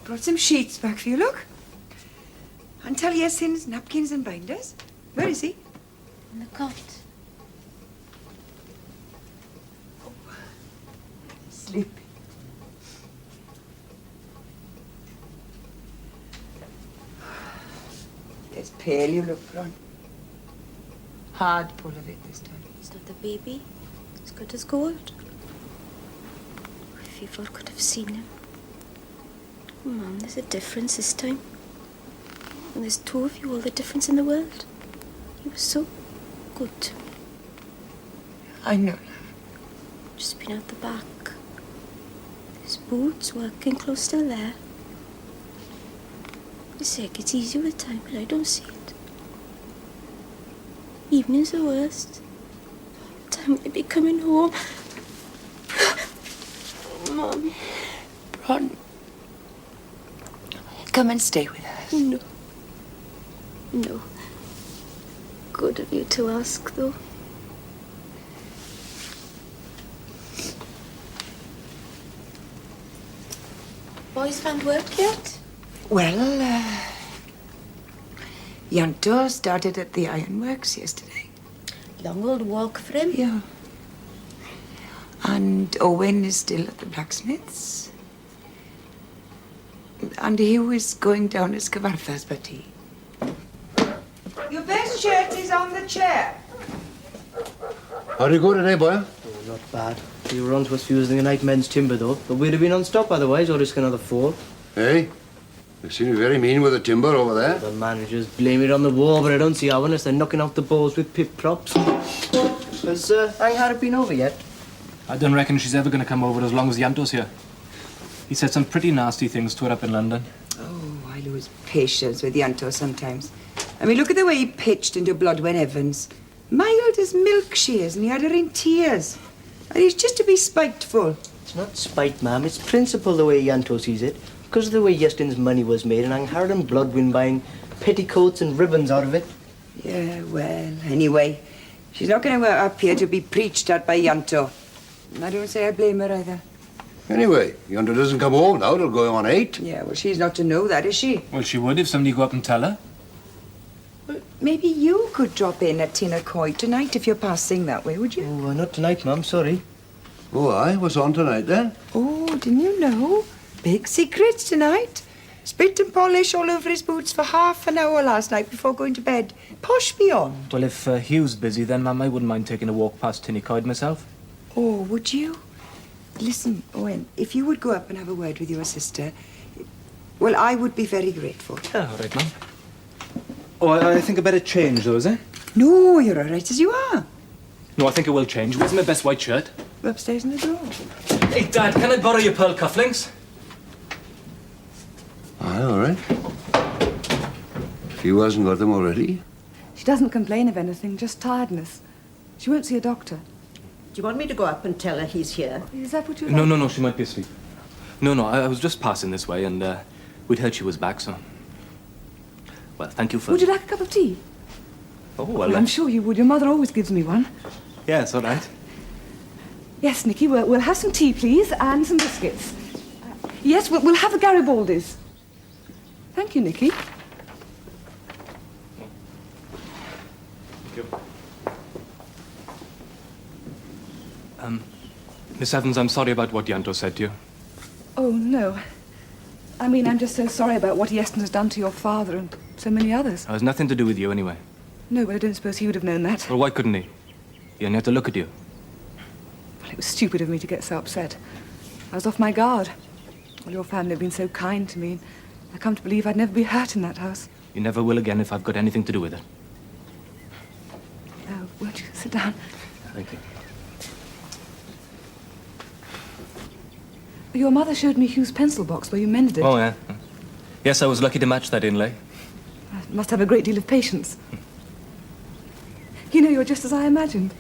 Brought some sheets back for you, look. And taliesin's, napkins and binders. Where is he? In the cot. Oh, sleeping. It's pale you look, Ron. Hard pull of it this time. It's not the baby. It's good as gold. If you could have seen him. Oh, Mum, there's a difference this time. And there's two of you, all the difference in the world. He was so good to me. I know. Just been out the back. His boots working close still there. I say it gets easier with time, but I don't see it. Evening's the worst. What time will I be coming home? Oh, Mum. Ron, come and stay with us. No. No. Good of you to ask, though. Boys found work yet? Well, Yanto started at the ironworks yesterday. Long old walk for him. Yeah. And Owen is still at the blacksmith's. And Hugh is going down to Scavartha's butty. Your best shirt is on the chair. How do you go today, boy? Oh, not bad. We were on to us fusing the night men's timber, though. But we'd have been on stop otherwise, or risk another fall. Hey, they seem to be very mean with the timber over there. The managers blame it on the war, but I don't see how unless they're knocking out the bows with pit props. Has Anghara been over yet? I don't reckon she's ever going to come over as long as Yanto's here. He said some pretty nasty things to her up in London. Oh, I lose patience with Yanto sometimes. I mean, look at the way he pitched into Bloodwen Evans. Mild as milk she is, and he had her in tears. And he's just to be spiteful. It's not spite, ma'am. It's principle the way Yanto sees it. Because of the way Yestin's money was made, and Anghara and Bloodwin buying petticoats and ribbons out of it. Yeah, well, anyway, she's not going to up here to be preached at by Yanto. And I don't say I blame her either. Anyway, Yonder doesn't come home now. It'll go on 8. Yeah, well, she's not to know that, is she? Well, she would if somebody go up and tell her. Well, maybe you could drop in at Tinnercoy tonight if you're passing that way, would you? Oh, not tonight, ma'am. Sorry. Oh, aye. What's on tonight, then? Oh, didn't you know? Big secrets tonight. Spit and polish all over his boots for half an hour last night before going to bed. Posh beyond. Well, if Hugh's busy, then, Mum, I wouldn't mind taking a walk past Tinnycoid myself. Oh, would you? Listen, Owen, if you would go up and have a word with your sister, well, I would be very grateful. Yeah, all right, Mum. Oh, I think I better change, though, is it? No, you're all right as you are. No, I think I will change. Where's my best white shirt? Upstairs in the drawer. Hey, Dad, can I borrow your pearl cufflinks? Aye, all right. If you hasn't got them already. She doesn't complain of anything, just tiredness. She won't see a doctor. Do you want me to go up and tell her he's here? Is that what you No, she might be asleep. No, I was just passing this way, and we'd heard she was back, so... Well, thank you for... Would you like a cup of tea? Oh, well, I'm sure you would. Your mother always gives me one. Yeah, it's all right. Yes, Nicky, we'll have some tea, please, and some biscuits. Yes, we'll have the Garibaldis. Thank you, Nicky. Thank you. Miss Evans, I'm sorry about what Yanto said to you. Oh, no. I mean, I'm just so sorry about what Yeston has done to your father and so many others. It has nothing to do with you, anyway. No, but I don't suppose he would have known that. Well, why couldn't he? He only had to look at you. Well, it was stupid of me to get so upset. I was off my guard. Well, your family have been so kind to me, and I come to believe I'd never be hurt in that house. You never will again if I've got anything to do with it. Oh, won't you sit down? Thank you. Your mother showed me Hugh's pencil box where you mended it. Oh, yeah. Yes, I was lucky to match that inlay. I must have a great deal of patience. You know, you're just as I imagined.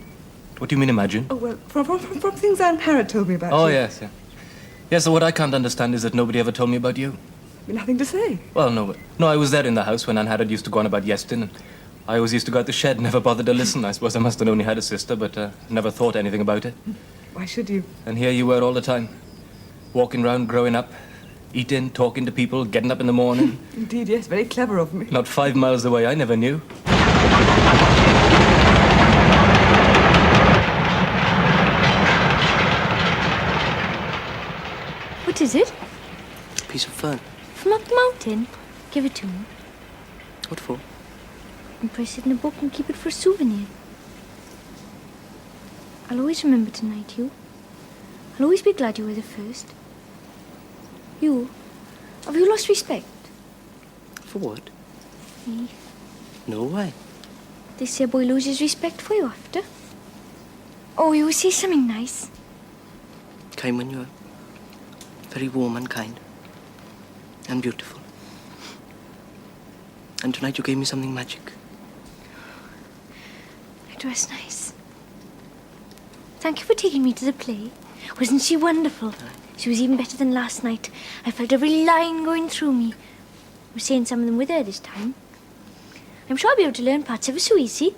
What do you mean, imagine? Oh, well, from things Anne told me about Oh, you. yes, yeah. Yes, so what I can't understand is that nobody ever told me about you. Nothing to say. Well, no, I was there in the house when Anne Harrod used to go on about Yeston, and I always used to go out the shed, never bothered to listen. I suppose I must have only had a sister, but never thought anything about it. Why should you? And here you were all the time, walking round, growing up, Eating, talking to people, getting up in the morning. Indeed, yes, very clever of me. Not 5 miles away, I never knew. What is it? Piece of fern. From up the mountain? Give it to me. What for? And press it in a book and keep it for a souvenir. I'll always remember tonight, you. I'll always be glad you were the first. You, have you lost respect? For what? Me. No, why? They say a boy loses respect for you after. Oh, you will say something nice. Kind when you're very warm and kind. And beautiful. And tonight you gave me something magic. It was nice. Thank you for taking me to the play. Wasn't she wonderful? She was even better than last night. I felt every line going through me. I was saying some of them with her this time. I'm sure I'll be able to learn parts ever so easy.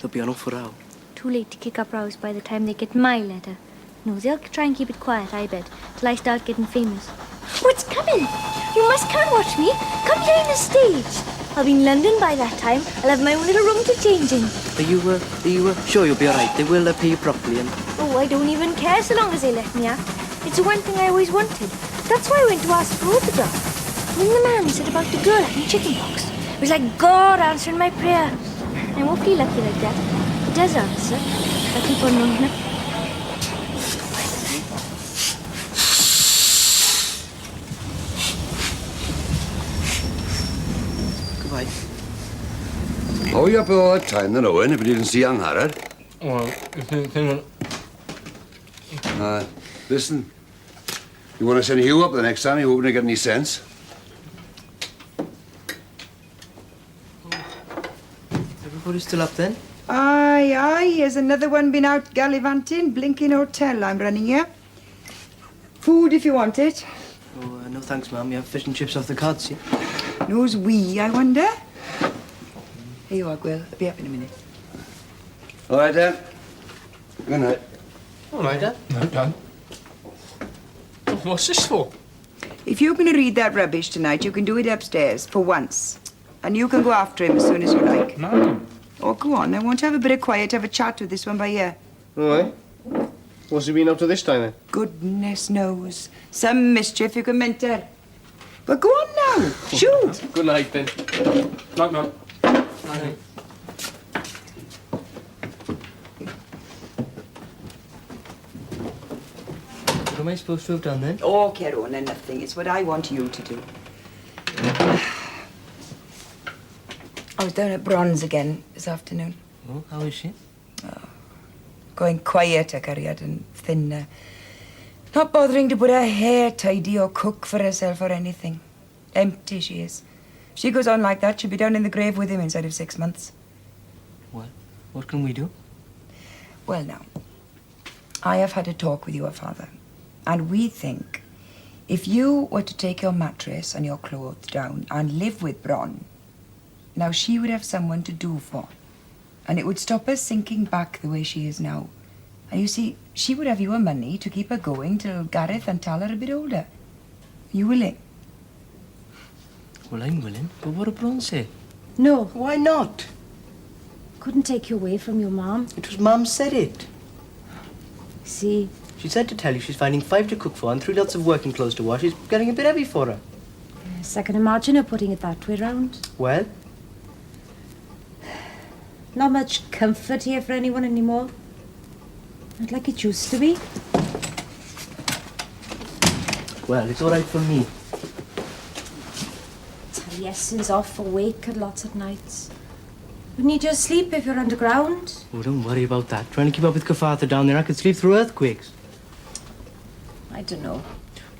They'll be on for row. Too late to kick up rows by the time they get my letter. No, they'll try and keep it quiet, I bet, till I start getting famous. Oh, it's coming! You must come and watch me. Come behind the stage. I'll be in London by that time. I'll have my own little room to change in. Are you sure you'll be all right? They will pay you properly and... Oh, I don't even care so long as they let me act. It's the one thing I always wanted. That's why I went to ask for the job. When the man said about the girl having chickenpox, it was like God answering my prayer. I'm awfully lucky like that. He does answer. I keep on long enough. Goodbye. How are you up all that time then, Owen, if you didn't see young Harrod? Well, Listen, you want to send Hugh up the next time? You hoping to get any sense? Everybody's still up then? Aye, here's another one been out gallivanting. Blinking hotel I'm running here. Food if you want it. Oh, no thanks, ma'am. You have fish and chips off the cards, see? Knows we, I wonder? Here you are, Gwyl. I'll be up in a minute. All right, then. Good night. All right, Dad. No, Dad. What's this for? If you're going to read that rubbish tonight, you can do it upstairs, for once. And you can go after him as soon as you like. No. Oh, go on. I want to have a bit of quiet, have a chat with this one by ear. All right. What's he been up to this time, then? Goodness knows. Some mischief you can mentor. But go on now. Shoot. Good night, then. Night, Mum. Night. What am I supposed to have done then? Oh, Kerona, nothing. It's what I want you to do. I was down at Bronze again this afternoon. Oh, how is she? Going quieter, Cariad, and thinner. Not bothering to put her hair tidy or cook for herself or anything. Empty she is. If she goes on like that, she'll be down in the grave with him inside of 6 months. Well, what can we do? Well, now, I have had a talk with your father, and we think if you were to take your mattress and your clothes down and live with Bron, now she would have someone to do for, and it would stop her sinking back the way she is now. And you see, she would have your money to keep her going till Gareth and Tal are a bit older. You willing? Well, I'm willing, but what did Bron say? No, Why not? couldn't take you away from your mom. It was Mum said it. See, She said to tell you she's finding 5 to cook for and 3 lots of working clothes to wash. It's getting a bit heavy for her. yes, I can imagine her putting it that way round. Well, Not much comfort here for anyone anymore. Not like it used to be. well, it's all right for me. Taliesin's off awake at lots of nights. Wouldn't you just sleep if you're underground? Oh, don't worry about that. Trying to keep up with Cafartha down there, I could sleep through earthquakes. I don't know.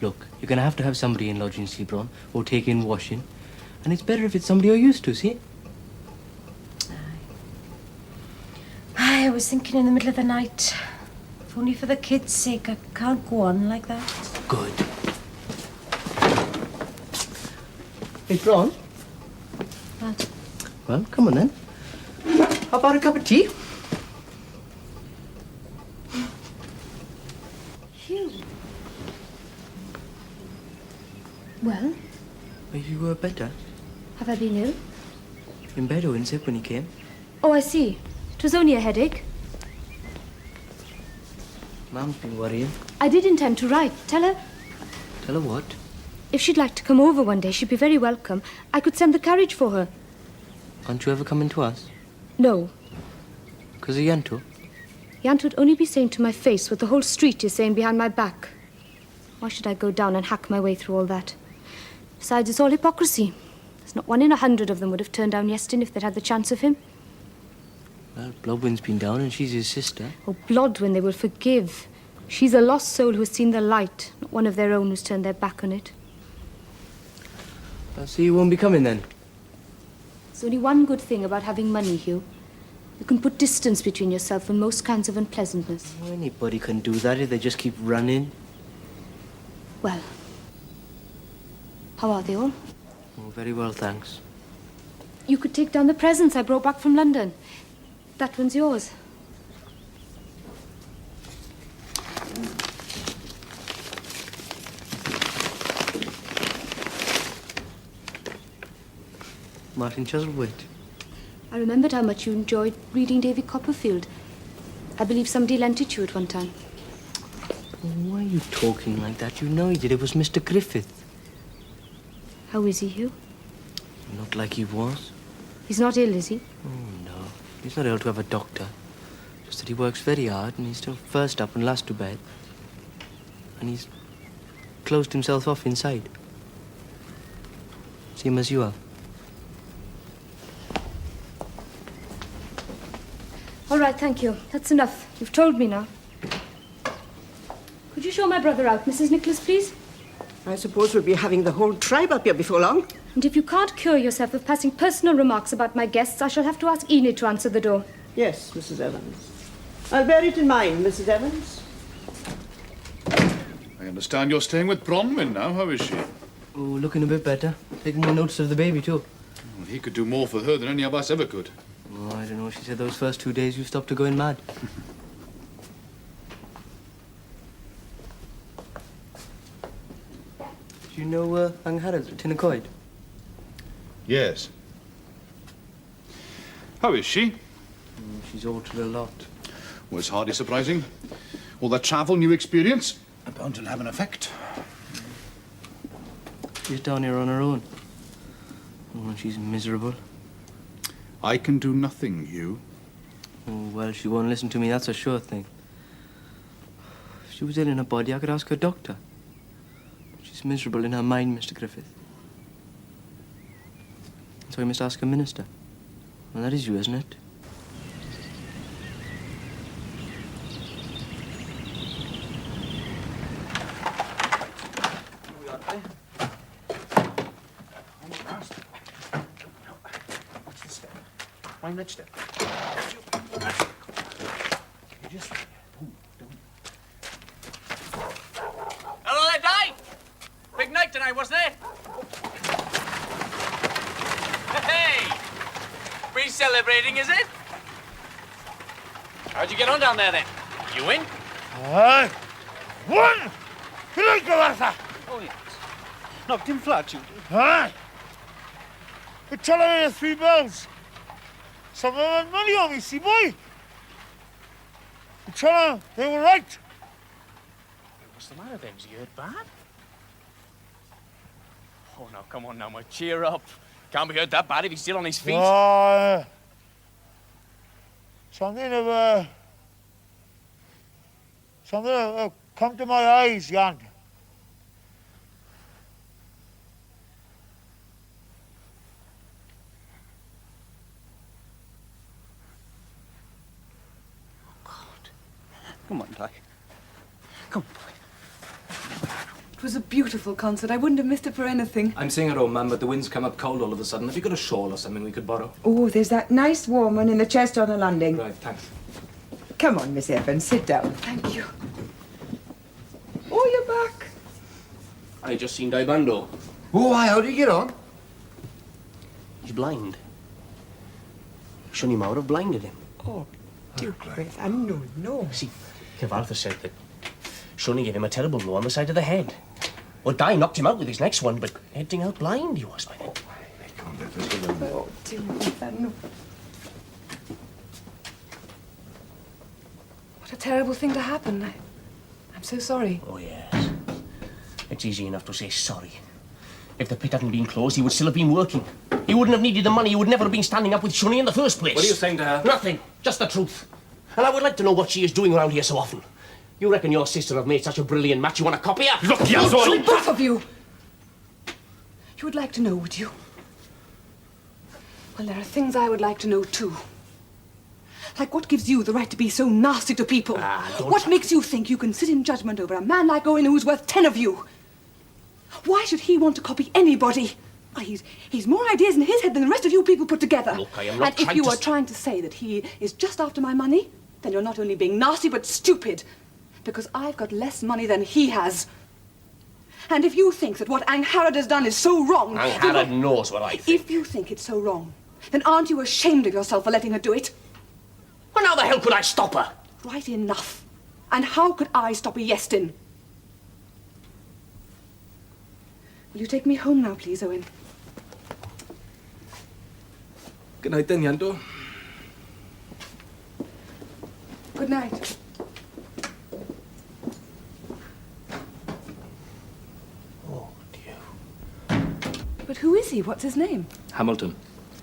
Look, you're going to have somebody in lodging sleep on or take in washing. And it's better if it's somebody you're used to, see? I was thinking in the middle of the night. If only for the kids' sake, I can't go on like that. Good. Hey, Bron? What? Well, come on then. How about a cup of tea? Hugh. Well, Are you better? have I been ill? In bed, Owen said when he came. Oh, I see. It was only a headache. Mum's been worrying. I did intend to write. Tell her Tell her what? if she'd like to come over one day, she'd be very welcome. I could send the carriage for her. Aren't you ever coming to us? No. 'Cause of Yanto? Yant would only be saying to my face what the whole street is saying behind my back. Why should I go down and hack my way through all that? Besides, it's all hypocrisy. There's not 1 in 100 of them would have turned down Yestin if they'd had the chance of him. Well, Blodwin's been down and she's his sister. Oh, Blodwin, they will forgive. She's a lost soul who has seen the light, not one of their own who's turned their back on it. So you won't be coming then? There's only one good thing about having money, Hugh. You can put distance between yourself and most kinds of unpleasantness. Well, anybody can do that if they just keep running. Well, how are they all? Oh, very well, thanks. You could take down the presents I brought back from London. That one's yours. Martin Chuzzlewit. I remembered how much you enjoyed reading David Copperfield. I believe somebody lent it to you at one time. Why are you talking like that? You know he did. It was Mr. Griffith. How is he, Hugh? Not like he was. He's not ill, is he? Oh, no. He's not able to have a doctor. Just that he works very hard and he's still first up and last to bed. And he's closed himself off inside. Same as you are. All right, thank you. That's enough. You've told me now. Could you show my brother out, Mrs. Nicholas, please? I suppose we'll be having the whole tribe up here before long. And if you can't cure yourself of passing personal remarks about my guests, I shall have to ask Enid to answer the door. Yes, Mrs. Evans. I'll bear it in mind, Mrs. Evans. I understand you're staying with Bronwyn now. How is she? Oh, looking a bit better. Taking more notice of the baby, too. Well, he could do more for her than any of us ever could. Oh, I don't know. She said those first 2 days you stopped her going mad. Do you know Angharad at Tinnacoid? Yes. How is she? She's altered a lot. Well, it's hardly surprising. All that travel, new experience, bound to have an effect. She's down here on her own. Oh, and she's miserable. I can do nothing, Hugh. Oh, well, she won't listen to me, that's a sure thing. If she was ill in her body, I could ask her doctor. She's miserable in her mind, Mr. Griffith. So we must ask a minister. Well, that is you, isn't it? Find that step. Hello there, Di! Big night tonight, wasn't it? Hey! Been celebrating, is it? How'd you get on down there, then? You win? Aye. One! Like Arthur! Oh, yes. Knocked him flat, you did. Aye. But tell her 3 bells. Some of them had money on me, see, boy. But tell her they were right. What's the matter, then? You hurt bad? Oh, now, come on now, mate. Cheer up. Can't be hurt that bad if he's still on his feet. Something come to my eyes, Jan. Come on, Di. Come on, boy. It was a beautiful concert. I wouldn't have missed it for anything. I'm seeing it, old man, but the wind's come up cold all of a sudden. Have you got a shawl or something we could borrow? Oh, there's that nice warm one in the chest on the landing. Right, thanks. Come on, Miss Evans, sit down. Thank you. Oh, you're back. I just seen Dibando. Oh, why? How did you get on? He's blind. Shouldn't he have blinded him? Oh, dear Griff, no. See, Kev Arthur said that Shunny gave him a terrible blow on the side of the head. Well, Di knocked him out with his next one, but heading out blind he was by then. Oh, dear, Nathaniel. What a terrible thing to happen. I'm so sorry. Oh, yes. It's easy enough to say sorry. If the pit hadn't been closed, he would still have been working. He wouldn't have needed the money. He would never have been standing up with Shunny in the first place. What are you saying to her? Nothing. Just the truth. And I would like to know what she is doing around here so often. You reckon your sister have made such a brilliant match you want to copy her? Look, you asshole! Both of you! You would like to know, would you? Well, there are things I would like to know, too. Like, what gives you the right to be so nasty to people? What makes you think you can sit in judgment over a man like Owen who's worth 10 of you? Why should he want to copy anybody? Well, he's more ideas in his head than the rest of you people put together. Look, I am not and if you are trying to say that he is just after my money, then you're not only being nasty, but stupid. Because I've got less money than he has. And if you think that what Angharad has done is so wrong... Angharad knows what I think. If you think it's so wrong, then aren't you ashamed of yourself for letting her do it? Well, how the hell could I stop her? Right enough. And how could I stop a Yestin? Will you take me home now, please, Owen? Good night then, Yanto. Good night. Oh, dear. But who is he? What's his name? Hamilton.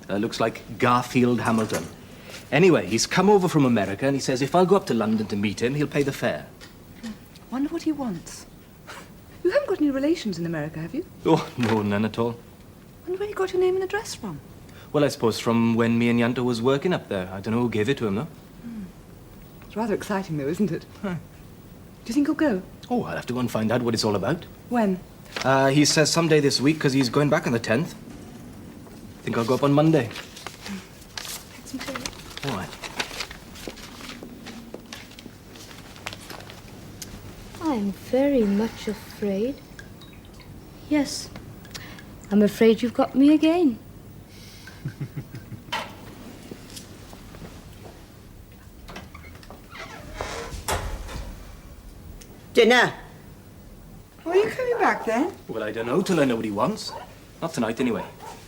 Looks like Garfield Hamilton. Anyway, he's come over from America and he says if I'll go up to London to meet him, he'll pay the fare. Wonder what he wants. You haven't got any relations in America, have you? Oh, no, none at all. Wonder where you got your name and address from. Well, I suppose from when me and Yanto was working up there. I don't know who gave it to him, though. It's rather exciting, though, isn't it? Huh. Do you think he'll go? Oh, I'll have to go and find out what it's all about. When? He says someday this week, because he's going back on the 10th. Think I'll go up on Monday. Take some tea. All right. I'm very much afraid. Yes, I'm afraid you've got me again. Dinner. Why are you coming back then? Well, I don't know till I know what he wants. Not tonight, anyway.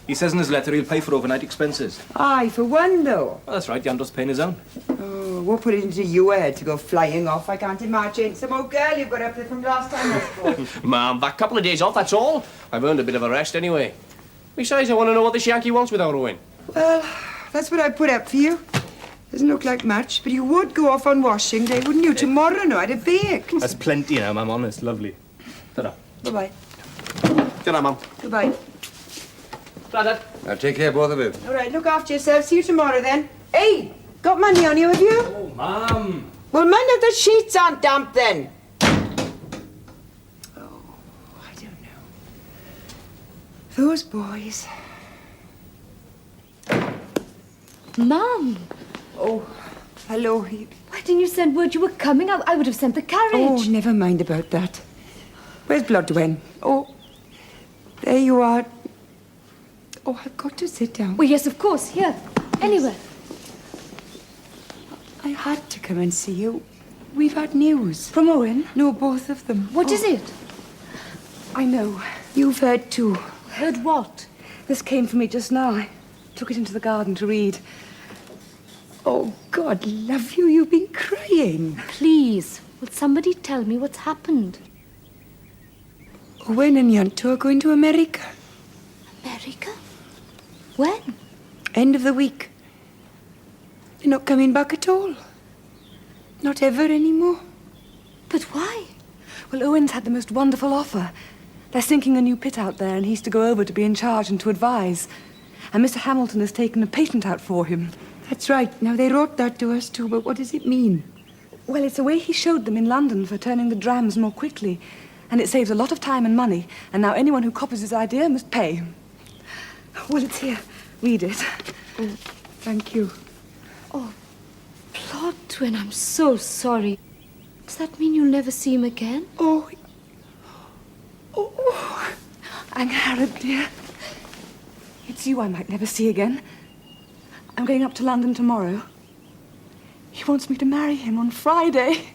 He says in his letter he'll pay for overnight expenses. Aye, for one, though. Well, that's right. Yanto's paying his own. Oh, we'll put it into your head to go flying off. I can't imagine. Some old girl you've got up there from last time, I suppose. Ma'am, back a couple of days off, that's all. I've earned a bit of a rest anyway. Besides, I want to know what this Yankee wants with our Owen. Well, that's what I put up for you. Doesn't look like much, but you would go off on washing day, wouldn't you? Tomorrow, no, I'd have baked. That's plenty now, Ma'am, honest. Lovely. Ta-da. Bye-bye. Ta-ra, Ma'am. Goodbye. Ta-da. Now, take care, both of you. All right, look after yourself. See you tomorrow, then. Hey, got money on you, have you? Oh, Ma'am. Well, mind if the sheets aren't damp, then. Oh, I don't know. Those boys. Mum! Oh, hello. Why didn't you send word you were coming? I would have sent the carriage. Oh, never mind about that. Where's Bloodwen? Oh, there you are. Oh, I've got to sit down. Well, yes, of course. Here. Anywhere. I had to come and see you. We've had news. From Owen? No, both of them. What is it? I know. You've heard too. Heard what? This came for me just now. I took it into the garden to read. Oh, God love you, you've been crying. Please, will somebody tell me what's happened? Owen and Yanto are going to America. America? When? End of the week. They're not coming back at all. Not ever anymore. But why? Well, Owen's had the most wonderful offer. They're sinking a new pit out there, and he's to go over to be in charge and to advise. And Mr. Hamilton has taken a patent out for him. That's right. Now, they wrote that to us too, but what does it mean? Well, it's a way he showed them in London for turning the drams more quickly. And it saves a lot of time and money. And now anyone who copies his idea must pay. Well, it's here. Read it. Thank you. Oh, Bloodwen, I'm so sorry. Does that mean you'll never see him again? Oh. Angharad, dear. It's you I might never see again. I'm going up to London tomorrow. He wants me to marry him on Friday.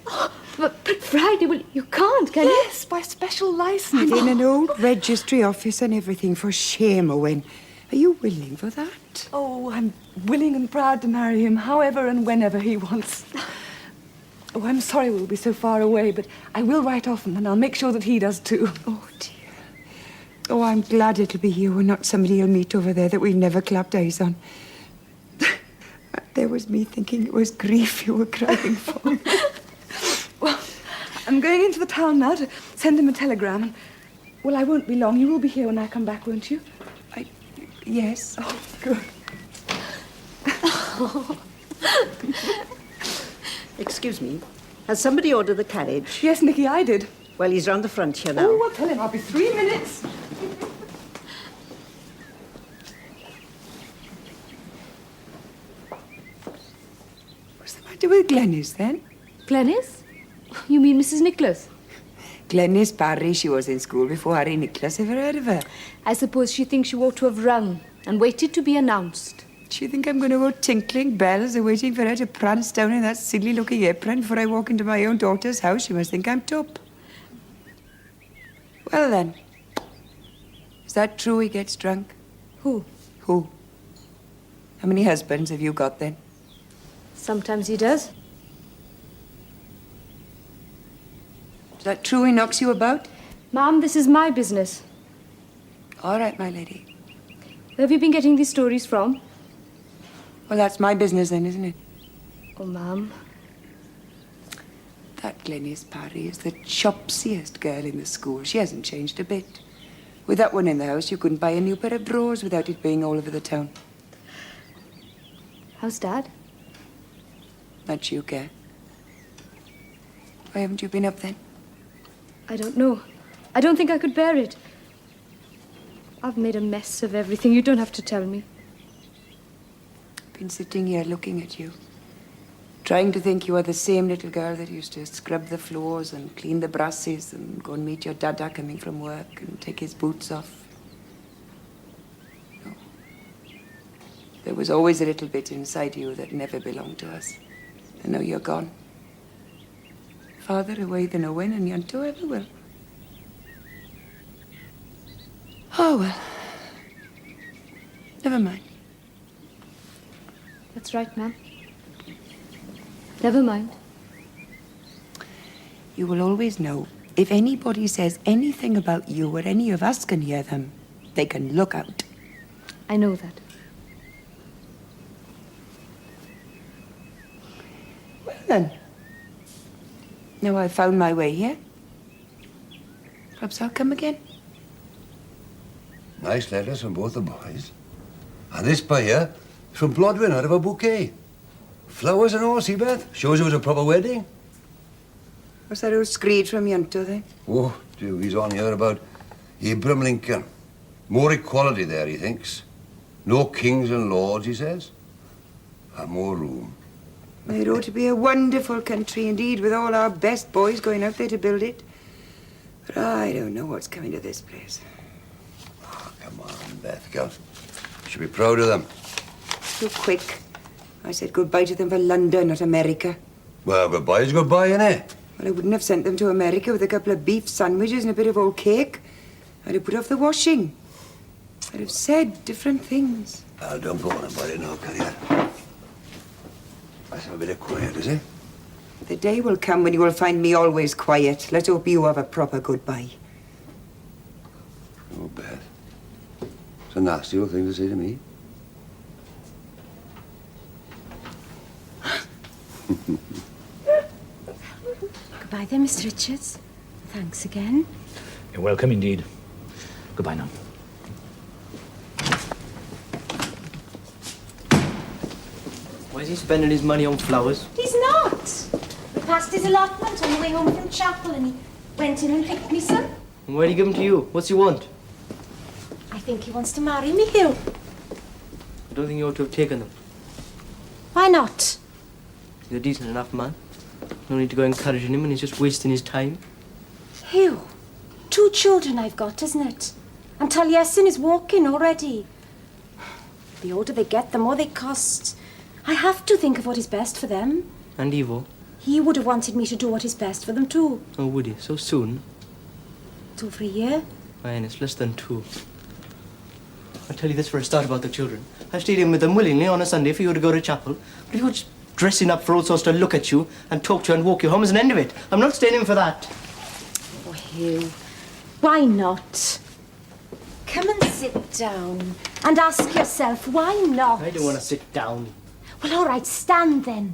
But Friday, well, you can't, can you? Yes, by special license. In an old registry office and everything. For shame, Owen. Are you willing for that? Oh, I'm willing and proud to marry him however and whenever he wants. Oh, I'm sorry we'll be so far away, but I will write often, and I'll make sure that he does too. Oh, dear. Oh, I'm glad it'll be you and not somebody you'll meet over there that we've never clapped eyes on. There was me thinking it was grief you were crying for. Well, I'm going into the town now to send him a telegram. And, well, I won't be long. You will be here when I come back, won't you? Yes. Oh, good. Excuse me. Has somebody ordered the carriage? Yes, Nicky, I did. Well, he's round the front here now. Oh, I'll tell him. I'll be 3 minutes. What's the matter with Glenys, then? Glenys? You mean Mrs. Nicholas? Glenys Parry, she was in school before Harry Nicholas ever heard of her. I suppose she thinks you ought to have rung and waited to be announced. Do you think I'm going to go tinkling bells and waiting for her to prance down in that silly-looking apron before I walk into my own daughter's house? She must think I'm top. Well, then. Is that true he gets drunk? Who? Who? How many husbands have you got, then? Sometimes he does. Is that true he knocks you about? Ma'am, this is my business. All right, my lady. Where have you been getting these stories from? Well, that's my business then, isn't it? Oh, ma'am. That Glenys Parry is the chopsiest girl in the school. She hasn't changed a bit. With that one in the house, you couldn't buy a new pair of drawers without it being all over the town. How's Dad? Not you care. Why haven't you been up then? I don't know. I don't think I could bear it. I've made a mess of everything. You don't have to tell me. I've been sitting here looking at you, trying to think you are the same little girl that used to scrub the floors and clean the brasses and go and meet your dada coming from work and take his boots off. No. There was always a little bit inside you that never belonged to us. And now you're gone. Farther away than Owen and Yanto ever will. Oh, well. Never mind. That's right, ma'am. Never mind. You will always know, if anybody says anything about you or any of us can hear them, they can look out. I know that. Well then. Now I've found my way here. Perhaps I'll come again. Nice letters from both the boys. And this by here is from Blodwyn out of a bouquet. Flowers and all, see, Beth? Shows it was a proper wedding. What's that old screed from Yanto then? Oh, dear, he's on here about Abraham Lincoln. More equality there, he thinks. No kings and lords, he says. And more room. It ought to be a wonderful country indeed, with all our best boys going out there to build it. But I don't know what's coming to this place. Oh, come on, Beth, girl. You should be proud of them. So quick. I said goodbye to them for London, not America. Well, goodbye's goodbye, innit? Well, I wouldn't have sent them to America with a couple of beef sandwiches and a bit of old cake. I'd have put off the washing. I'd have said different things. Well, don't go on about it now, can you? Let's have a bit of quiet, is it? The day will come when you will find me always quiet. Let's hope you have a proper goodbye. Oh, Beth. It's a nasty old thing to say to me. Goodbye then, Mr. Richards. Thanks again. You're welcome indeed. Goodbye now. Why is he spending his money on flowers? He's not. We passed his allotment on the way home from chapel and he went in and picked me some. And where'd he give them to you? What's he want? I think he wants to marry me, Hugh. I don't think you ought to have taken them. Why not? He's a decent enough man. No need to go encouraging him when he's just wasting his time. Hugh, 2 children I've got, isn't it? And Taliesin is walking already. The older they get, the more they cost. I have to think of what is best for them. And Ivo? He would have wanted me to do what is best for them too. Oh, would he? So soon? It's over a year. Man, it's less than 2. I'll tell you this for a start about the children. I stayed in with them willingly on a Sunday for you to go to chapel. But if you were just dressing up for old sorts to look at you and talk to you and walk you home, there's an end of it. I'm not staying in for that. Oh, Hugh. Why not? Come and sit down and ask yourself, why not? I don't want to sit down. Well, all right, stand then.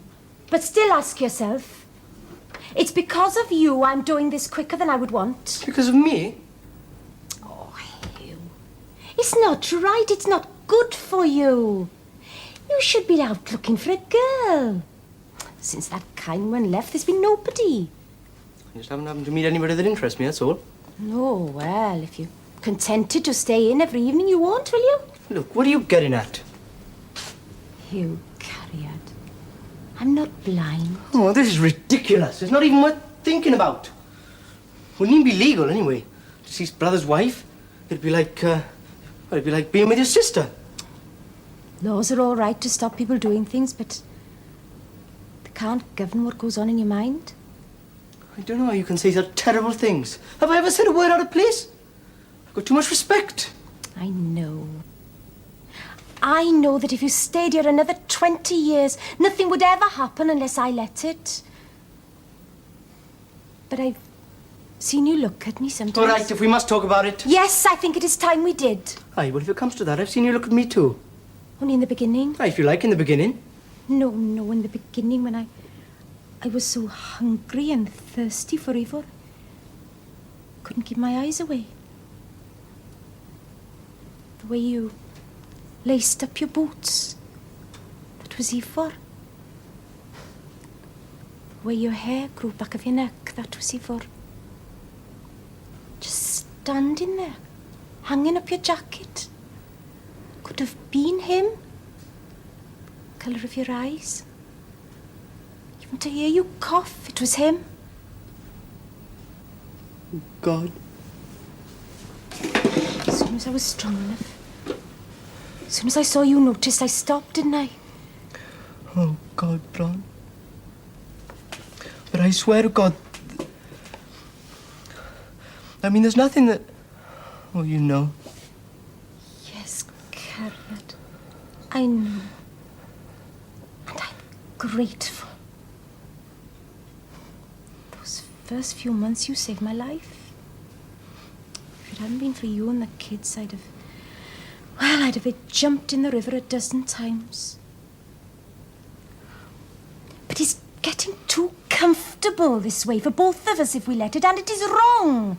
But still ask yourself. It's because of you I'm doing this quicker than I would want. Because of me? Oh, Hugh. It's not right. It's not good for you. You should be out looking for a girl. Since that kind one left, there's been nobody. I just haven't happened to meet anybody that interests me, that's all. No, well, if you're contented to stay in every evening, you won't, will you? Look, what are you getting at? Hugh Carriad, I'm not blind. Oh, this is ridiculous. It's not even worth thinking about. Wouldn't even be legal, anyway. To see his brother's wife, it'd be like being with your sister. Laws are all right to stop people doing things, but they can't govern what goes on in your mind. I don't know how you can say such terrible things. Have I ever said a word out of place? I've got too much respect. I know. I know that if you stayed here another 20 years, nothing would ever happen unless I let it. But I've seen you look at me sometimes. All right, if we must talk about it. Yes, I think it is time we did. Aye, well, if it comes to that, I've seen you look at me too. Only in the beginning? Aye, if you like, in the beginning. No, in the beginning when I was so hungry and thirsty for Ivor. Couldn't keep my eyes away. The way you laced up your boots. That was Ivor. The way your hair grew back of your neck. That was Ivor. Just standing there, hanging up your jacket. Could have been him. Colour of your eyes. Even to hear you cough, it was him. God. As soon as I was strong enough, as soon as I saw you noticed, I stopped, didn't I? Oh, God, Bron. But I swear to God... I mean, there's nothing that... Oh, you know. Yes, Carriad. I know. And I'm grateful. Those first few months, you saved my life. If it hadn't been for you and the kids, I'd have jumped in the river a dozen times. But it's getting too comfortable this way for both of us if we let it, and it is wrong.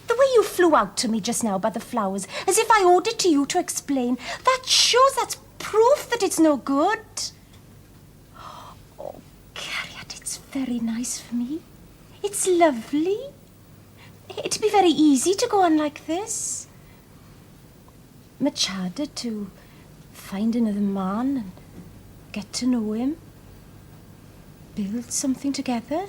The way you flew out to me just now by the flowers, as if I owed it to you to explain, that's proof that it's no good. Oh, Carriad, it's very nice for me. It's lovely. It'd be very easy to go on like this. Much harder to find another man and get to know him. Build something together.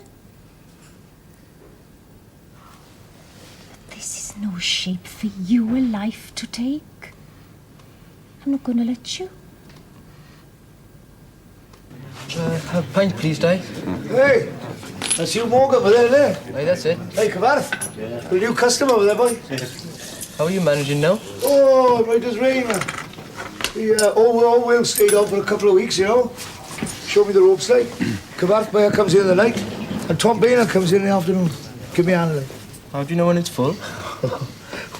But this is no shape for you a life to take. I'm not going to let you. A pint, please, Di. Hey, that's you, Morgan, over there, isn't it? Aye, that's it. Hey, Cavarth. Yeah. The new customer over there, boy. How are you managing now? Oh, right as rain. All Will stayed on for a couple of weeks, you know. Show me the ropes, like. Cavarth Bayer comes in the night, and Tom Bainer comes in the afternoon. Give me a hand, like. How do you know when it's full? Oh,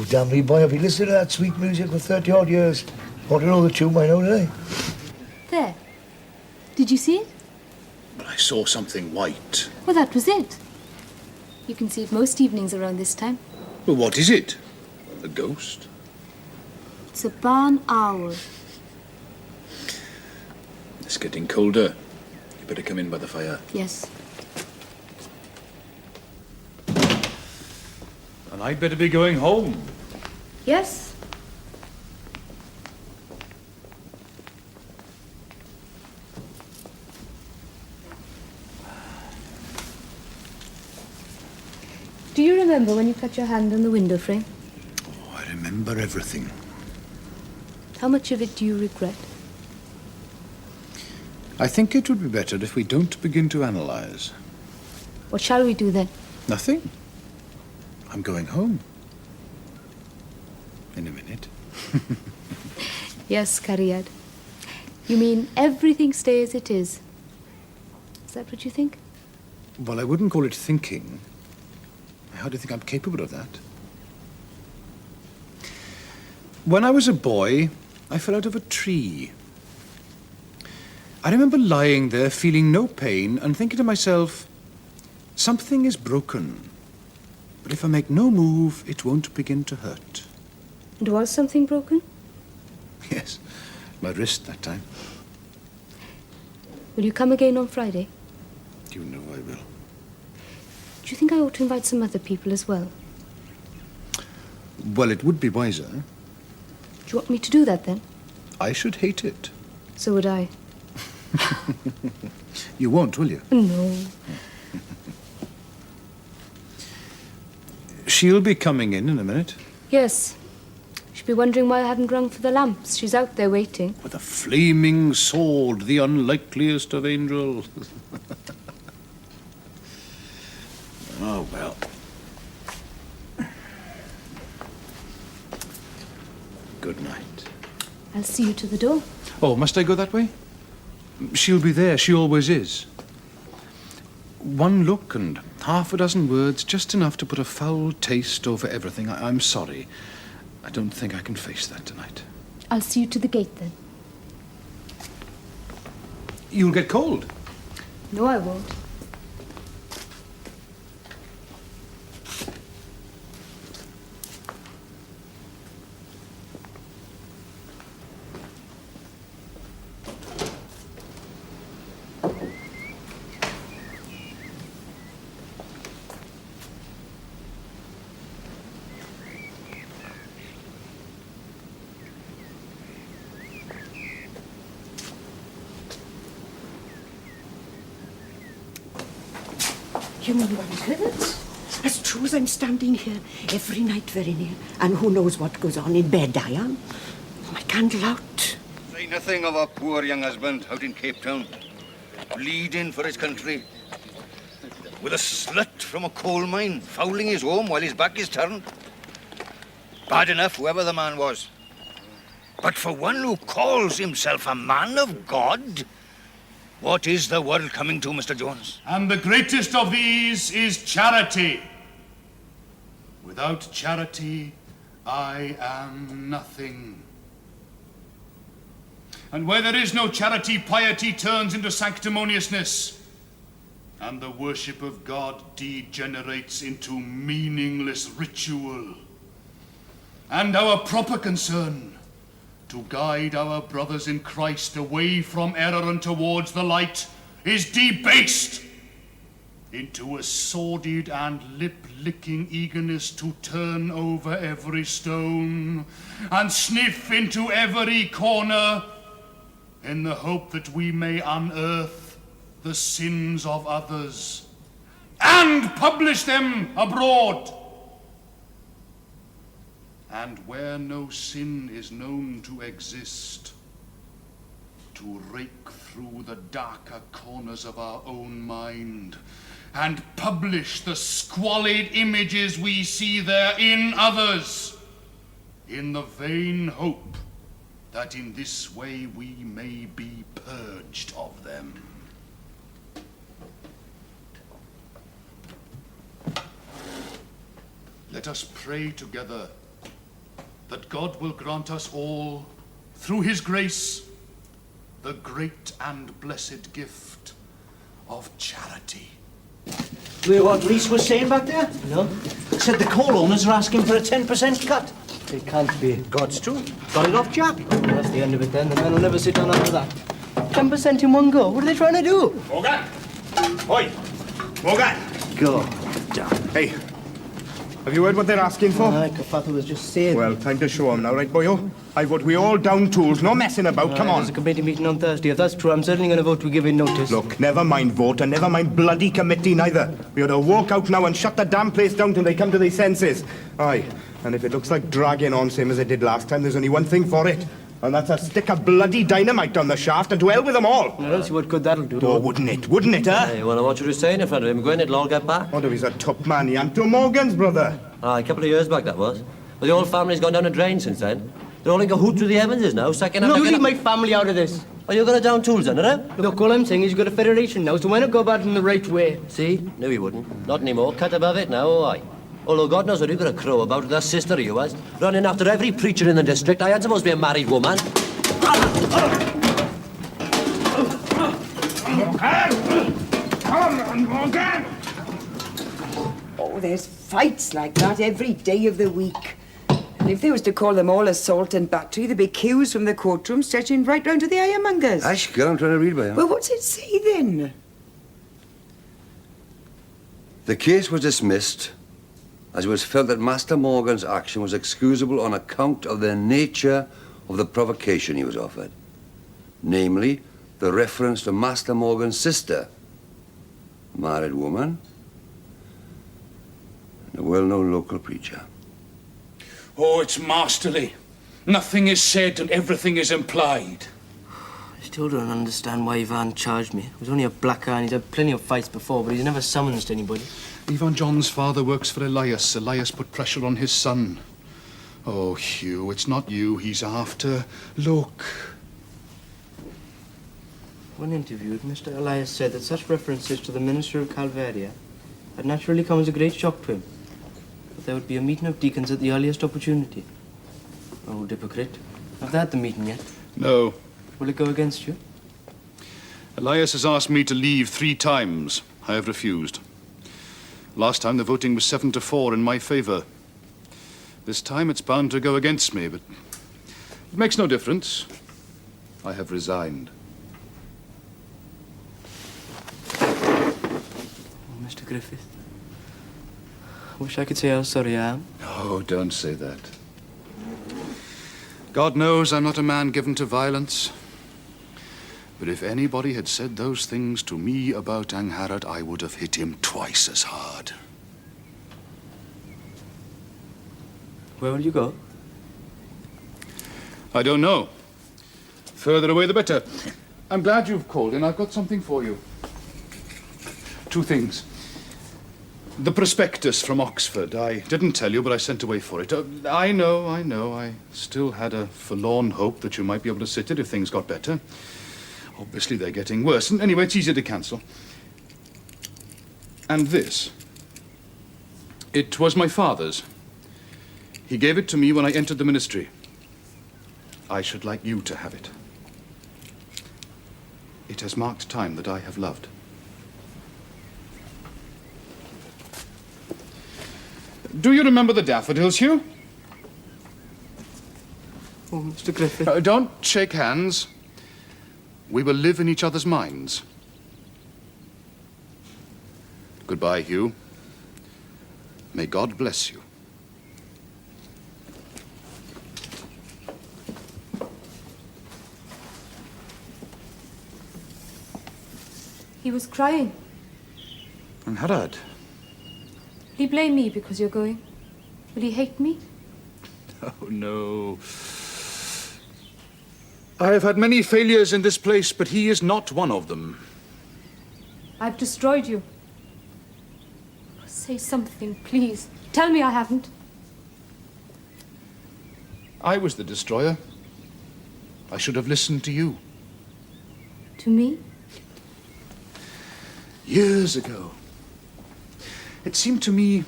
damn me, boy, I've been listening to that sweet music for 30-odd years. Want to know the tune by now, don't I? There. Did you see it? But I saw something white. Well, that was it. You can see it most evenings around this time. Well, what is it? A ghost? It's a barn owl. It's getting colder. You better come in by the fire. Yes. And I'd better be going home. Yes? Do you remember when you cut your hand on the window frame? Oh, I remember everything. How much of it do you regret? I think it would be better if we don't begin to analyse. What shall we do then? Nothing. I'm going home. In a minute. Yes, Cariad. You mean everything stays as it is? Is that what you think? Well, I wouldn't call it thinking. I hardly think I'm capable of that. When I was a boy, I fell out of a tree. I remember lying there feeling no pain and thinking to myself, something is broken. But if I make no move, it won't begin to hurt. And was something broken? Yes, my wrist that time. Will you come again on Friday? You know I will. Do you think I ought to invite some other people as well? Well, it would be wiser. Do you want me to do that then? I should hate it. So would I. You won't, will you? No. She'll be coming in a minute. Yes. She'll be wondering why I haven't rung for the lamps. She's out there waiting. With a flaming sword, the unlikeliest of angels. Oh, well. Good night. I'll see you to the door. Oh, must I go that way? She'll be there. She always is. One look and half a dozen words, just enough to put a foul taste over everything. I'm sorry. I don't think I can face that tonight. I'll see you to the gate then. You'll get cold. No, I won't. You mean one minute? As true as I'm standing here every night very near, and who knows what goes on in bed I am. My candle out. Say nothing of our poor young husband out in Cape Town, bleeding for his country, with a slut from a coal mine fouling his home while his back is turned. Bad enough, whoever the man was. But for one who calls himself a man of God, what is the world coming to, Mr. Jones? And the greatest of these is charity. Without charity, I am nothing. And where there is no charity, piety turns into sanctimoniousness, and the worship of God degenerates into meaningless ritual. And our proper concern, to guide our brothers in Christ away from error and towards the light, is debased into a sordid and lip-licking eagerness to turn over every stone and sniff into every corner in the hope that we may unearth the sins of others and publish them abroad. And where no sin is known to exist, to rake through the darker corners of our own mind and publish the squalid images we see there in others, in the vain hope that in this way we may be purged of them. Let us pray together that God will grant us all, through his grace, the great and blessed gift of charity. Do you hear what Reese was saying back there? No. Said the coal owners are asking for a 10% cut. It can't be. God's true. Got it off, Jack. Well, that's the end of it then. The man will never sit down after that. 10% in one go. What are they trying to do? Morgan! Oi! Morgan! Go. Hey, have you heard what they're asking for? Aye, Kafatha was just saying. Well, time to show 'em now, right, boyo? I vote we all down tools, no messing about, come on. There's a committee meeting on Thursday. If that's true, I'm certainly going to vote to give in notice. Look, never mind vote, and never mind bloody committee neither. We ought to walk out now and shut the damn place down till they come to their senses. Aye, and if it looks like dragging on same as it did last time, there's only one thing for it. And that's a stick of bloody dynamite on the shaft, and to hell with them all. I don't see what good that'll do. Oh, wouldn't it? Wouldn't it, huh? Hey, well, I want you to stay in front of him, Gwen. It'll all get back. What if he's a top man? He ain't to Morgan's brother. Ah, a couple of years back, that was. But the whole family's gone down a drain since then. They're all in cahoots with the Evanses now, second No, you leave my family out of this. Are you going to down tools then, are you? Look, all I'm saying is you've got a federation now, so why not go about it in the right way? See? No, he wouldn't. Not anymore. Cut above it now, oh, aye. Although God knows what you've got a crow about with that sister of yours. Running after every preacher in the district. I ain't supposed to be a married woman. Come on, Morgan! Oh, there's fights like that every day of the week. And if they was to call them all assault and battery, there'd be queues from the courtroom stretching right round to the ironmongers. Ash, girl, I'm trying to read by you. Well, what's it say then? The case was dismissed as it was felt that Master Morgan's action was excusable on account of the nature of the provocation he was offered. Namely, the reference to Master Morgan's sister, married woman, and a well-known local preacher. Oh, it's masterly. Nothing is said and everything is implied. I still don't understand why Ivan charged me. He was only a black eye and he's had plenty of fights before, but he's never summoned anybody. Ivan John's father works for Elias. Elias put pressure on his son. Oh, Hugh, it's not you he's after. Look. When interviewed, Mr. Elias said that such references to the minister of Calvaria had naturally come as a great shock to him. But there would be a meeting of deacons at the earliest opportunity. Old hypocrite. Have they had the meeting yet? No. Will it go against you? Elias has asked me to leave 3 times. I have refused. Last time the voting was 7-4 in my favour. This time it's bound to go against me, but it makes no difference. I have resigned. Oh, Mr. Griffith. I wish I could say how sorry I am. Oh, don't say that. God knows I'm not a man given to violence. But if anybody had said those things to me about Angharad, I would have hit him twice as hard. Where will you go? I don't know. Further away, the better. I'm glad you've called in. I've got something for you. 2 things. The prospectus from Oxford. I didn't tell you, but I sent away for it. I know. I still had a forlorn hope that you might be able to sit it if things got better. Obviously, they're getting worse. And anyway, it's easier to cancel. And this. It was my father's. He gave it to me when I entered the ministry. I should like you to have it. It has marked time that I have loved. Do you remember the daffodils, Hugh? Oh, Mr. Griffith. Don't shake hands. We will live in each other's minds. Goodbye, Hugh. May God bless you. He was crying. Angharad. Will he blame me because you're going? Will he hate me? Oh, no. I have had many failures in this place, but he is not one of them. I've destroyed you. Say something, please. Tell me I haven't. I was the destroyer. I should have listened to you. To me? Years ago. It seemed to me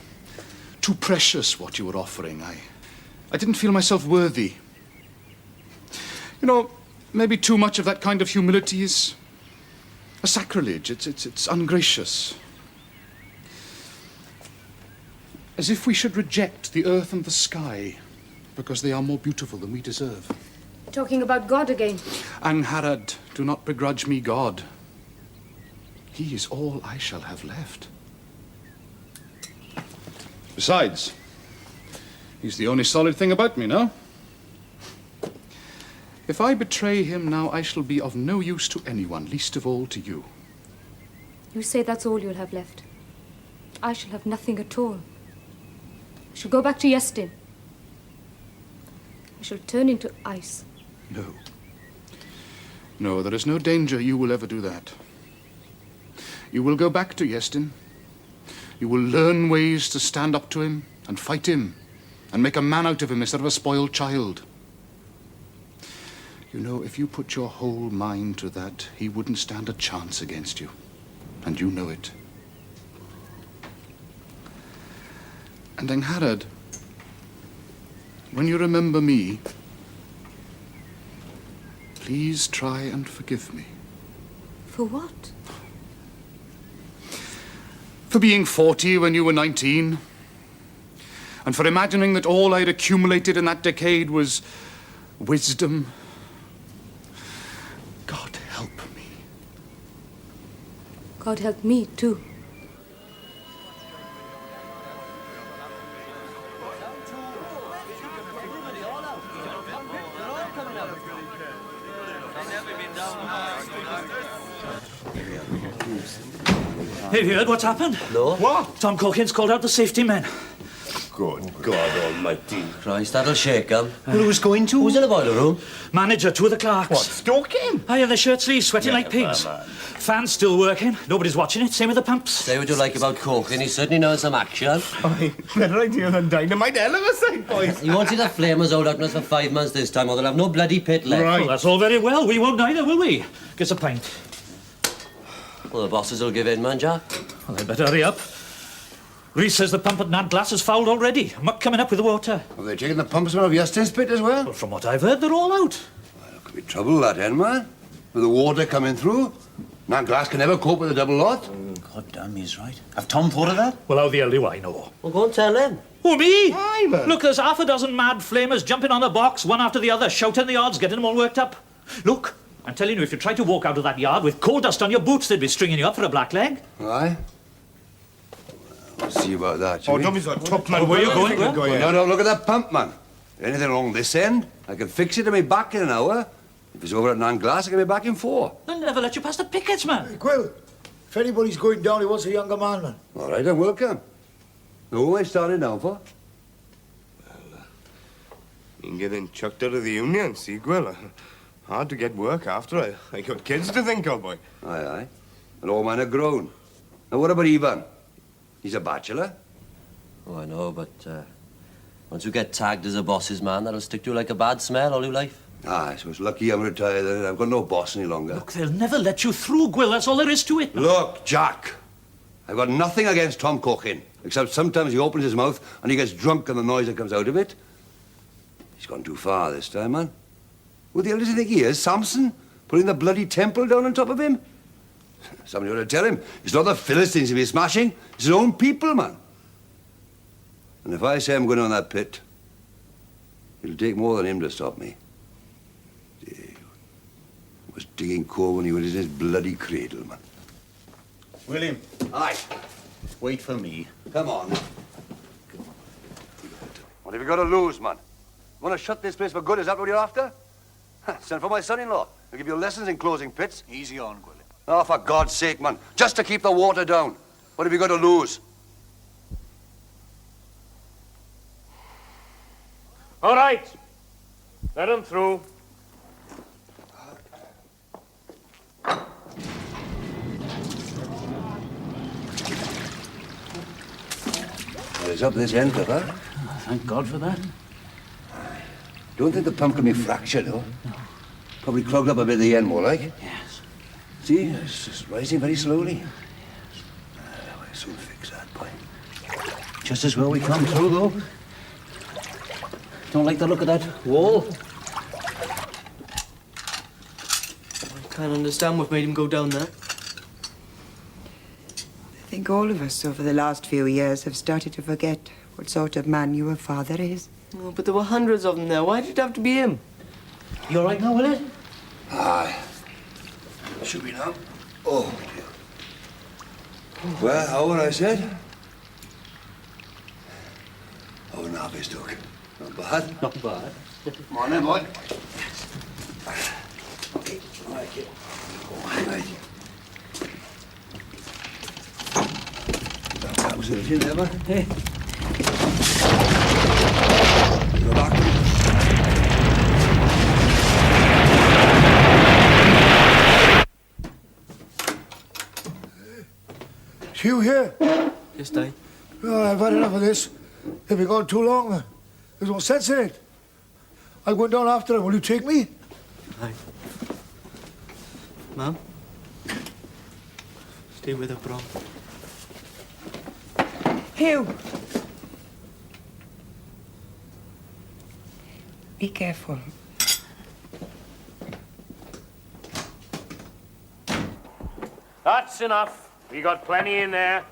too precious what you were offering. I didn't feel myself worthy. You know, maybe too much of that kind of humility is a sacrilege. It's ungracious. As if we should reject the earth and the sky because they are more beautiful than we deserve. Talking about God again. Angharad, do not begrudge me God. He is all I shall have left. Besides, he's the only solid thing about me now. If I betray him now, I shall be of no use to anyone, least of all to you. You say that's all you'll have left. I shall have nothing at all. I shall go back to Yestin. I shall turn into ice. No. No, there is no danger you will ever do that. You will go back to Iestyn. You will learn ways to stand up to him and fight him and make a man out of him instead of a spoiled child. You know, if you put your whole mind to that, he wouldn't stand a chance against you. And you know it. And Angharad, when you remember me, please try and forgive me. For what? For being 40 when you were 19. And for imagining that all I'd accumulated in that decade was wisdom. God help me. God help me, too. Have you heard what's happened? No. What? Tom Corkin's called out the safety men. Good God almighty. Christ, that'll shake him. Well, who's going to? Who's in the boiler room? Manager, two of the clerks. What, stalking? Aye, in their shirt sleeves, sweating like pigs. Fans still working. Nobody's watching it. Same with the pumps. Say what you like about Corkin, he's certainly known some action. Aye, better idea than dynamite, hell of a sight, boys. You won't see the flamers hold out on us for 5 months this time, or they'll have no bloody pit left. Right. Well, that's all very well. We won't neither, will we? Get a pint. Well, the bosses will give in, man, Jack. Well, they better hurry up. Reese says the pump at Nad Glass is fouled already. Muck coming up with the water. Have they taken the pumps out of Iestyn's pit as well? Well, from what I've heard, they're all out. Well, there could be trouble that end, man. With the water coming through. Nan Glass can never cope with a double lot. God damn, he's right. Have Tom thought of that? Well, how the hell do I know? Well, go and tell him. Who, me? Aye, man. Look, there's half a dozen mad flamers jumping on the box, one after the other, shouting the odds, getting them all worked up. Look, I'm telling you, if you try to walk out of that yard with coal dust on your boots, they'd be stringing you up for a black leg. Aye. We'll see about that, shall Oh, we? Tommy's got top man. Where are you going? Well, no, look at that pump, man. Anything wrong this end? I can fix it and be back in an hour. If it's over at Nan Glass, I can be back in 4. They'll never let you past the pickets, man. Hey, Quill, if anybody's going down, he wants a younger man, man. All right, then welcome. Who am I starting down for? You getting chucked out of the union, see, Gwil? Hard to get work after. I got kids to think of, boy. Aye, aye. And all mine are grown. Now, what about Ivan? He's a bachelor. Oh, I know, but once you get tagged as a boss's man, that'll stick to you like a bad smell all your life. Ah, so it's lucky I'm retired then. I've got no boss any longer. Look, they'll never let you through, Gwil. That's all there is to it. Look, Jack. I've got nothing against Tom Corkin, except sometimes he opens his mouth and he gets drunk and the noise that comes out of it. He's gone too far this time, man. Who the hell does he think he is, Samson? Putting the bloody temple down on top of him? Somebody ought to tell him. It's not the Philistines he'll be smashing. It's his own people, man. And if I say I'm going on that pit, it'll take more than him to stop me. He was digging coal when he was in his bloody cradle, man. William. Aye. Wait for me. Come on. What have you got to lose, man? You want to shut this place for good? Is that what you're after? Send for my son-in-law. He'll give you lessons in closing pits. Easy on, William. Oh, for God's sake, man. Just to keep the water down. What have you got to lose? All right. Let him through. It's up this end, Pepper. Thank God for that. Don't think the pump can be fractured, though. No. Probably clogged up a bit at the end, more like. Yes. See, it's just rising very slowly. We'll soon fix that, boy. Just as well we come through, though. Don't like the look of that wall. I can't understand what made him go down there. I think all of us over the last few years have started to forget what sort of man your father is. Oh, but there were hundreds of them there. Why did it have to be him? You all right now, Willie? Aye. Should be now. Oh, dear. Well, how would I said? Oh, now, Bistook. Not bad. Not bad. Come on then, boy. Okay, I like it. I like it. That was it, you never? Hey. Go back. Few here? Yes, Dad. Oh, I've had enough of this. They've been gone too long, man. There's no sense in it. I'll go down after them. Will you take me? Aye. Mum? Stay with her, bro. Hugh. Be careful. That's enough. We got plenty in there.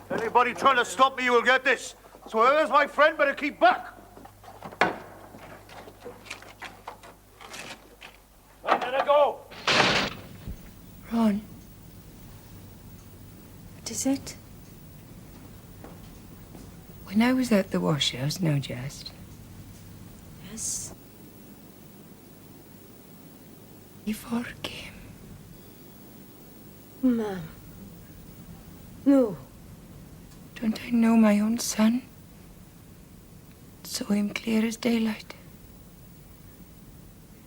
Anybody trying to stop me, you will get this. So whoever's my friend better keep back. Let her go. Ron. What is it? When I was at the wash house, no jest. Yes? Before came. Ma'am. No. Don't I know my own son? Saw him clear as daylight.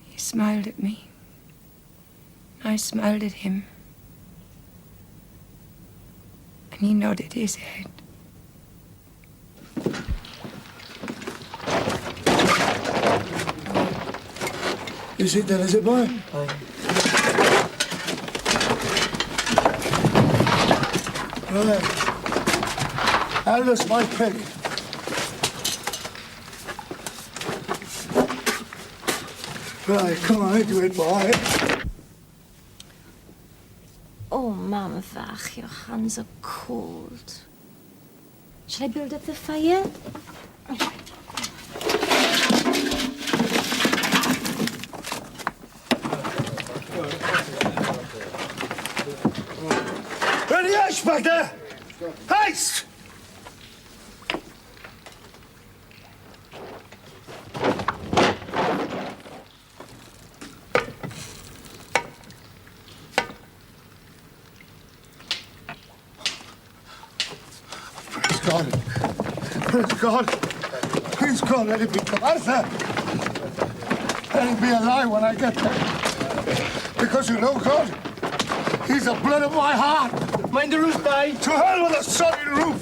He smiled at me. I smiled at him. And he nodded his head. Is it then, is it, boy? Aye. Right. Aldous, my pig. Right, come on, into it, boy. Oh, Mama Vach, your hands are cold. Shall I build up the fire? Ready, ash back there! Haste! Praise God. Praise God. Praise God, let it be Arthur. Let it be a lie when I get there. Because you know God, He's the blood of my heart. Mind the roof, Dad. To hell with the sodding roof.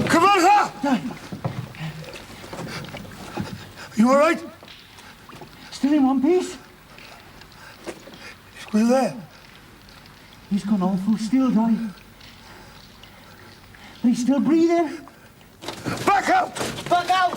Come on, Arthur! You all right? Still in one piece? Still there? He's gone awful still, Di. But he's still breathing. Back out! Back out!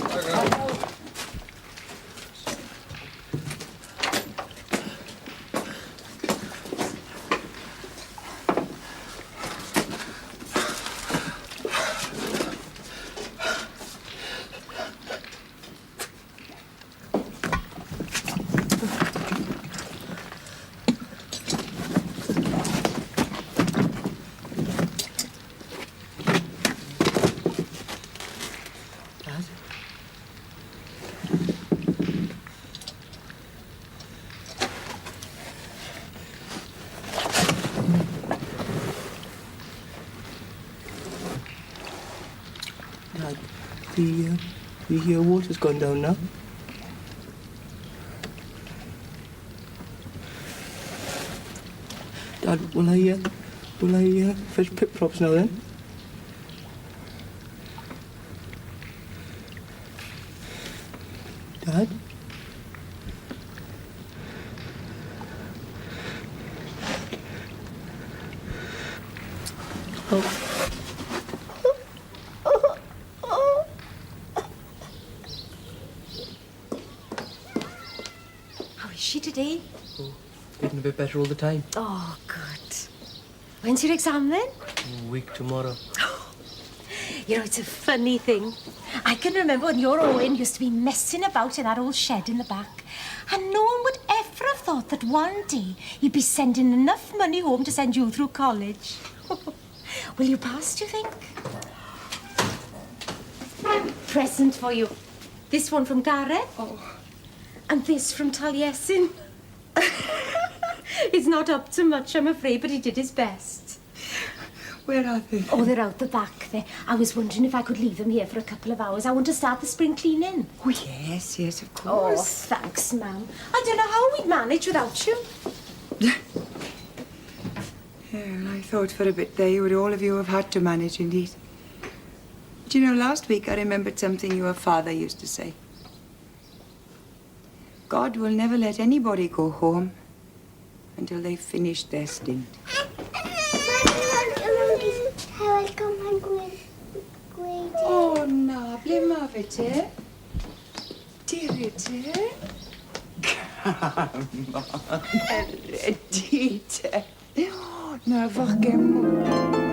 Dad, the water's gone down now. Dad, will I fetch pip props now then? Dad? Oh. How is she today? Oh, getting a bit better all the time. Oh, good. When's your exam then? A week tomorrow. You know, it's a funny thing. I can remember when your Owen used to be messing about in that old shed in the back, and no one would ever have thought that one day you'd be sending enough money home to send you through college. Will you pass, do you think? Present for you. This one from Gareth. Oh. And this from Taliesin. It's not up to much, I'm afraid, but he did his best. Where are they? Oh, they're out the back there. I was wondering if I could leave them here for a couple of hours. I want to start the spring cleaning. Oh, yes, yes, of Oh, course. thanks, Mum. I don't know how we'd manage without you. Yeah, I thought for a bit there you would all of you have had to manage indeed. Do you know, last week I remembered something your father used to say. God will never let anybody go home until they've finished their stint. Oh, na, ble ma fe te? Dire te? Come on, Eredita. Na, fach